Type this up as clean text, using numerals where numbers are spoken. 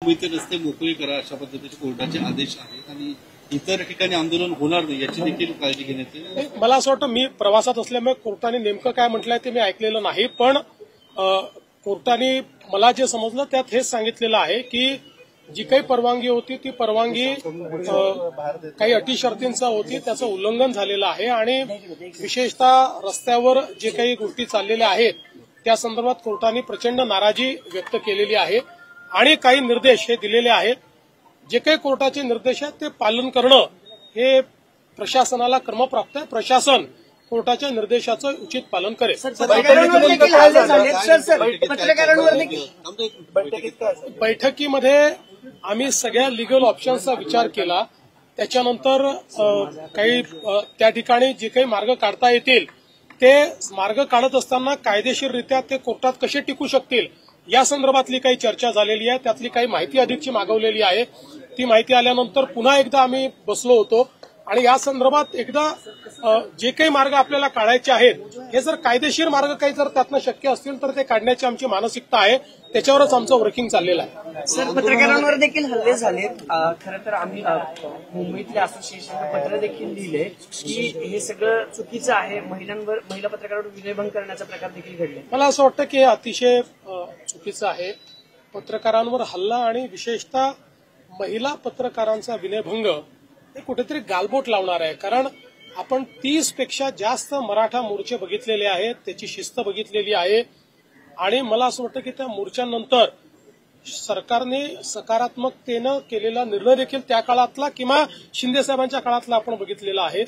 मुंबईचे रस्ते मोकळे करा अशा पद्धतीचे कोर्टाचे आदेश आहेत आणि इतर ठिकाणी आंदोलन होणार नाही याची देखील काळजी घेण्यात येईल. मला असं वाटतं, मी प्रवासात असल्यामुळे कोर्टाने नेमकं काय म्हटलंय ते मी ऐकलेलं नाही, पण कोर्टाने मला जे समजलं त्यात हेच सांगितलेलं आहे की जी काही परवानगी होती ती परवानगी काही अटी शर्तींचा होती, त्याचं उल्लंघन झालेलं आहे आणि विशेषतः रस्त्यावर जे काही गोष्टी चाललेल्या आहेत त्या संदर्भात कोर्टाने प्रचंड नाराजी व्यक्त केलेली आहे आणि काही निर्देश हे दिलेले आहेत. जे काही कोर्टाचे निर्देश आहेत ते पालन करणं हे प्रशासनाला क्रमप्राप्त आहे. प्रशासन कोर्टाच्या निर्देशाचं उचित पालन करेल. बैठकीमध्ये आम्ही सगळ्या लिगल ऑप्शन्सचा विचार केला. त्याच्यानंतर काही त्या ठिकाणी जे काही मार्ग काढता येतील ते मार्ग काढत असताना कायदेशीररित्या ते कोर्टात कसे टिकू शकतील या संदर्भातली काही चर्चा झालेली आहे. त्यातली काही माहिती अधिकची मागवलेली आहे. ती माहिती आल्यानंतर पुन्हा एकदा आम्ही बसलो होतो आणि या संदर्भात एकदा जे काही मार्ग आपल्याला काढायचे आहेत हे जर कायदेशीर मार्ग काही जर त्यातनं शक्य असतील तर ते काढण्याची आमची मानसिकता आहे. त्याच्यावरच आमचं वर्किंग चाललेलं आहे. सर, पत्रकारांवर देखील हल्ले झालेत. खरं तर आम्ही मुंबईतल्या असोसिएशनला पत्र देखील लिहिले की हे सगळं चुकीचं आहे. महिला पत्रकारांवर विनयभंग करण्याचा प्रकार देखील घडले. मला असं वाटतं की हे अतिशय चुकीचं आहे. पत्रकारांवर हल्ला आणि विशेषतः महिला पत्रकारांचा विनयभंग हे कुठेतरी गालबोट लावणार आहे. कारण आपण 30 पेक्षा जास्त मराठा मोर्चे बघितलेले आहेत, त्याची शिस्त बघितलेली आहे आणि मला असं वाटतं की त्या मोर्चांनंतर सरकारने सकारात्मकतेनं केलेला निर्णय देखील त्या काळातला किंवा शिंदे साहेबांच्या काळातला आपण बघितलेला आहे.